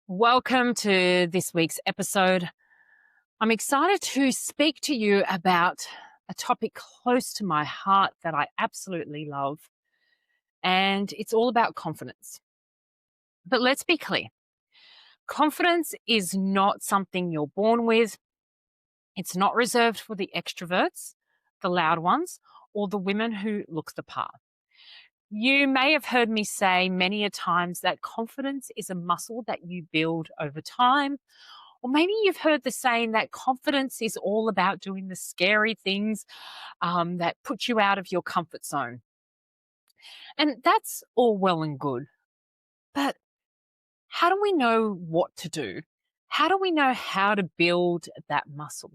Welcome to this week's episode. I'm excited to speak to you about a topic close to my heart that I absolutely love, and it's all about confidence. But let's be clear, confidence is not something you're born with. It's not reserved for the extroverts, the loud ones, or the women who look the part. You may have heard me say many a times that confidence is a muscle that you build over time. Or maybe you've heard the saying that confidence is all about doing the scary things that put you out of your comfort zone. And that's all well and good. But how do we know what to do? How do we know how to build that muscle?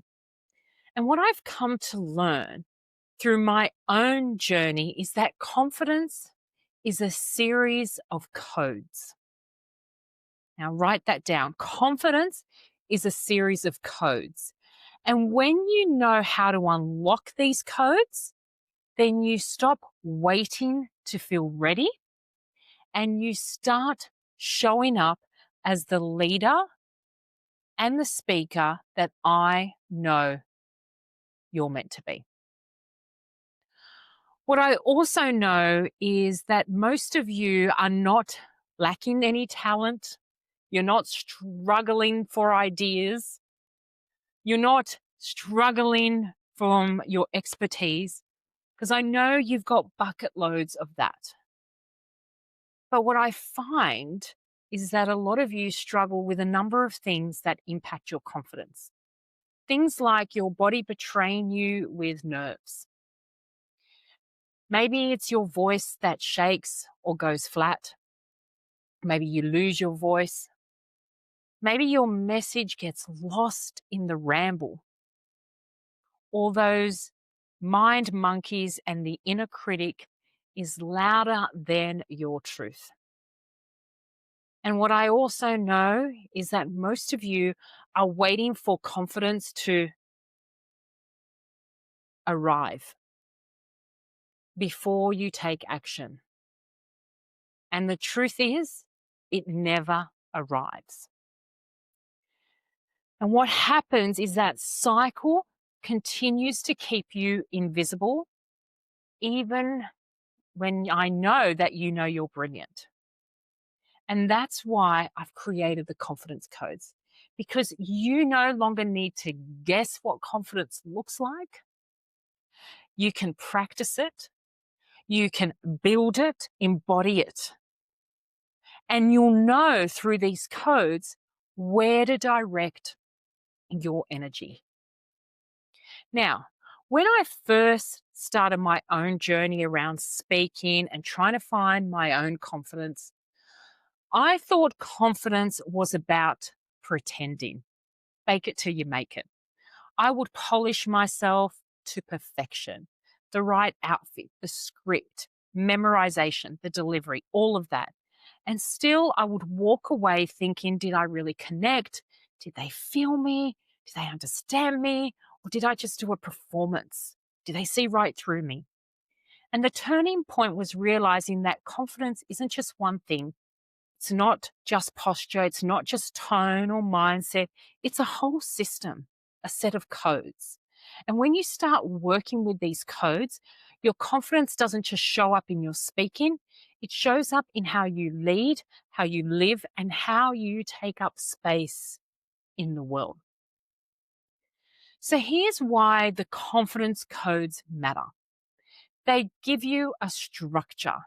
And what I've come to learn through my own journey is that confidence is a series of codes. Now, write that down. Confidence is a series of codes. And when you know how to unlock these codes, then you stop waiting to feel ready and you start showing up as the leader and the speaker that I know you're meant to be. What I also know is that most of you are not lacking any talent. You're not struggling for ideas. You're not struggling from your expertise, because I know you've got bucket loads of that. But what I find is that a lot of you struggle with a number of things that impact your confidence. Things like your body betraying you with nerves. Maybe it's your voice that shakes or goes flat. Maybe you lose your voice. Maybe your message gets lost in the ramble. All those mind monkeys and the inner critic is louder than your truth. And what I also know is that most of you are waiting for confidence to arrive before you take action. And the truth is, it never arrives. And what happens is that cycle continues to keep you invisible, even when I know that you know you're brilliant. And that's why I've created the confidence codes, because you no longer need to guess what confidence looks like. You can practice it, you can build it, embody it. And you'll know through these codes where to direct your energy. Now, when I first started my own journey around speaking and trying to find my own confidence, I thought confidence was about pretending. Fake it till you make it. I would polish myself to perfection. The right outfit, the script, memorization, the delivery, all of that. And still, I would walk away thinking, did I really connect? Did they feel me? Did they understand me? Or did I just do a performance? Did they see right through me? And the turning point was realizing that confidence isn't just one thing. It's not just posture. It's not just tone or mindset. It's a whole system, a set of codes. And when you start working with these codes, your confidence doesn't just show up in your speaking, it shows up in how you lead, how you live, and how you take up space in the world. So here's why the confidence codes matter. They give you a structure.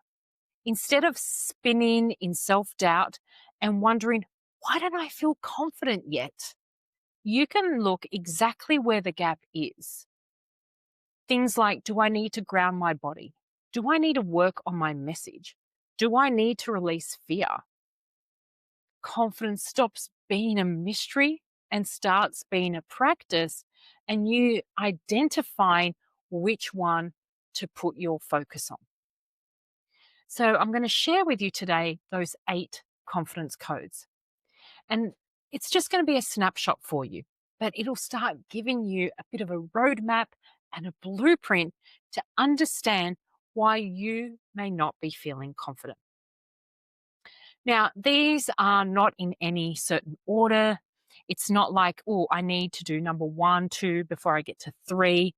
Instead of spinning in self-doubt and wondering, why don't I feel confident yet? You can look exactly where the gap is. Things like, do I need to ground my body? Do I need to work on my message? Do I need to release fear? Confidence stops being a mystery and starts being a practice, and you identifying which one to put your focus on. So I'm going to share with you today those 8 confidence codes. And it's just going to be a snapshot for you, but it'll start giving you a bit of a roadmap and a blueprint to understand why you may not be feeling confident. Now, these are not in any certain order. It's not like, oh, I need to do number 1, 2 before I get to 3.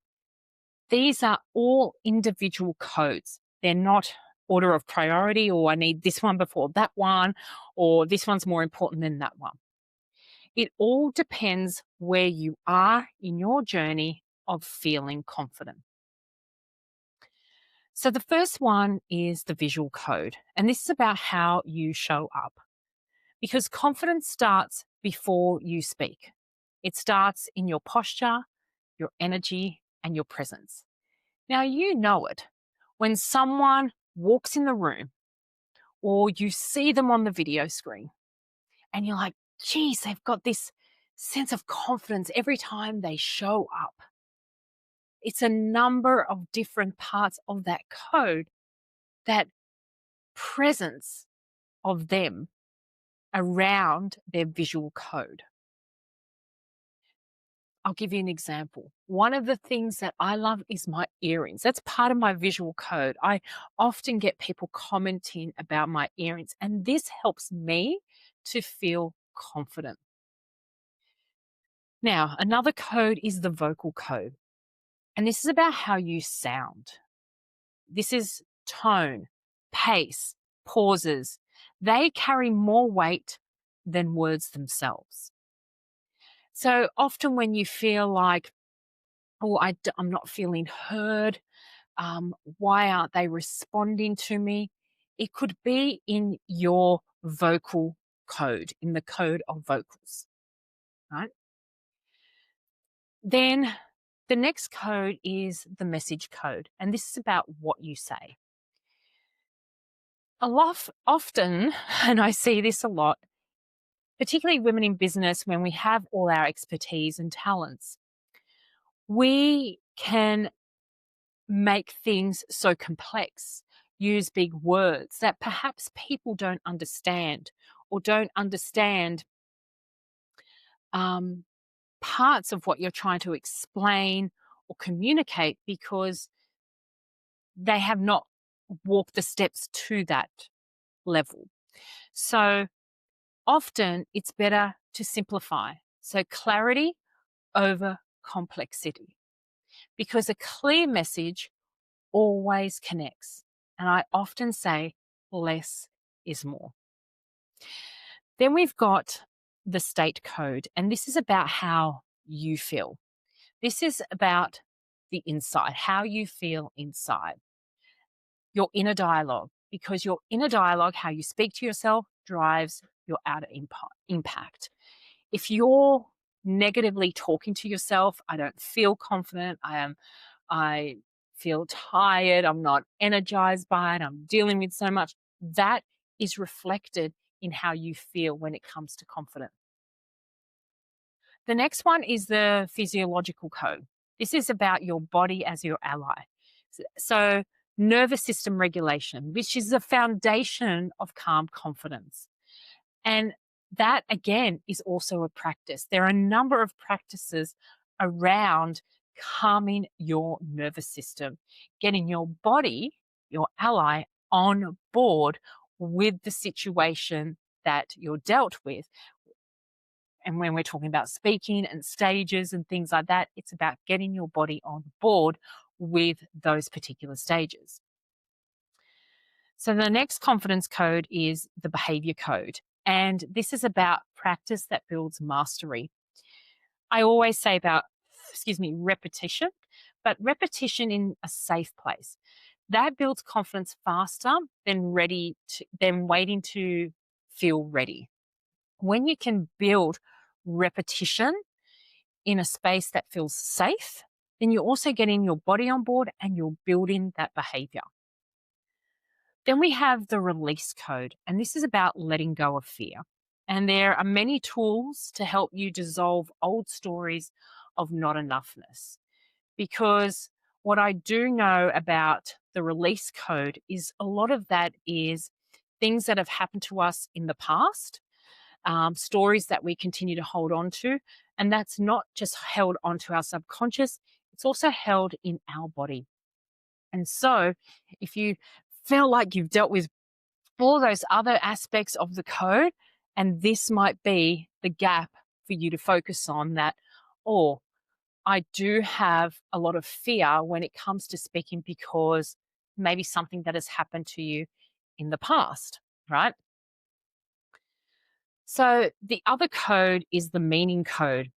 These are all individual codes. They're not order of priority, or I need this one before that one, or this one's more important than that one. It all depends where you are in your journey of feeling confident. So the first one is the visual code, and this is about how you show up, because confidence starts before you speak. It starts in your posture, your energy, and your presence. Now, you know it. When someone walks in the room or you see them on the video screen and you're like, geez, they've got this sense of confidence every time they show up. It's a number of different parts of that code, that presence of them around their visual code. I'll give you an example. One of the things that I love is my earrings. That's part of my visual code. I often get people commenting about my earrings, and this helps me to feel confident. Now, another code is the vocal code, and this is about how you sound. This is tone, pace, pauses. They carry more weight than words themselves. So often when you feel like, oh, I'm not feeling heard, why aren't they responding to me? It could be in your vocal code, in the code of vocals, right? Then the next code is the message code, and this is about what you say. Often, and I see this a lot, particularly women in business, when we have all our expertise and talents, we can make things so complex, use big words that perhaps people don't understand, or don't understand parts of what you're trying to explain or communicate, because they have not walked the steps to that level. So often it's better to simplify. So clarity over complexity, because a clear message always connects. And I often say less is more. Then we've got the state code, and this is about how you feel. This is about the inside, how you feel inside, your inner dialogue, because your inner dialogue, how you speak to yourself, drives your outer impact. If you're negatively talking to yourself, I don't feel confident, I feel tired, I'm not energized by it, I'm dealing with so much, that is reflected in how you feel when it comes to confidence. The next one is the physiological code. This is about your body as your ally. So, nervous system regulation, which is the foundation of calm confidence. And that, again, is also a practice. There are a number of practices around calming your nervous system, getting your body, your ally, on board with the situation that you're dealt with. And when we're talking about speaking and stages and things like that, it's about getting your body on board with those particular stages. So the next confidence code is the behavior code. And this is about practice that builds mastery. I always say about, repetition, but repetition in a safe place. That builds confidence faster than waiting to feel ready. When you can build repetition in a space that feels safe, then you're also getting your body on board and you're building that behavior. Then we have the release code, and this is about letting go of fear. And there are many tools to help you dissolve old stories of not enoughness. Because what I do know about the release code is a lot of that is things that have happened to us in the past, stories that we continue to hold on to. And that's not just held onto our subconscious, it's also held in our body. And so if you feel like you've dealt with all those other aspects of the code. And this might be the gap for you to focus on that, oh, I do have a lot of fear when it comes to speaking because maybe something that has happened to you in the past, right? So the other code is the meaning code.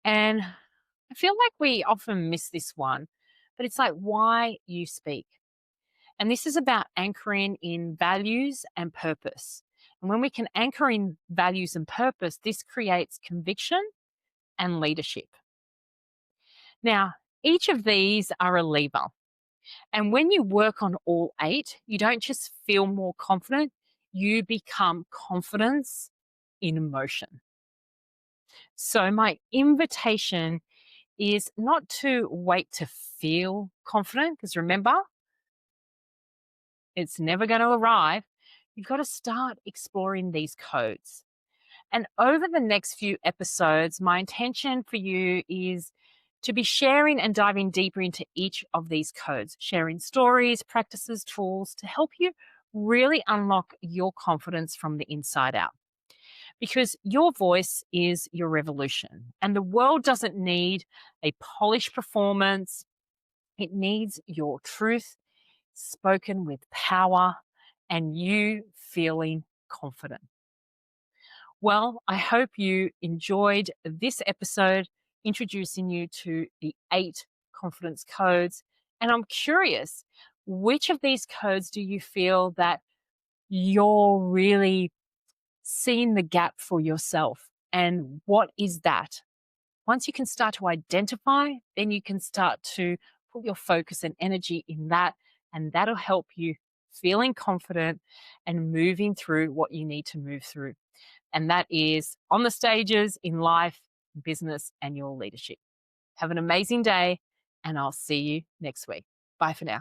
And I feel like we often miss this one, but it's like why you speak. And this is about anchoring in values and purpose. And when we can anchor in values and purpose, this creates conviction and leadership. Now, each of these are a lever. And when you work on all 8, you don't just feel more confident, you become confidence in motion. So, my invitation is not to wait to feel confident, because remember, it's never going to arrive. You've got to start exploring these codes. And over the next few episodes, my intention for you is to be sharing and diving deeper into each of these codes, sharing stories, practices, tools to help you really unlock your confidence from the inside out. Because your voice is your revolution, and the world doesn't need a polished performance, it needs your truth spoken with power and you feeling confident. Well, I hope you enjoyed this episode introducing you to the 8 confidence codes. And I'm curious, which of these codes do you feel that you're really seeing the gap for yourself? And what is that? Once you can start to identify, then you can start to put your focus and energy in that. And that'll help you feeling confident and moving through what you need to move through. And that is on the stages, in life, business, and your leadership. Have an amazing day, and I'll see you next week. Bye for now.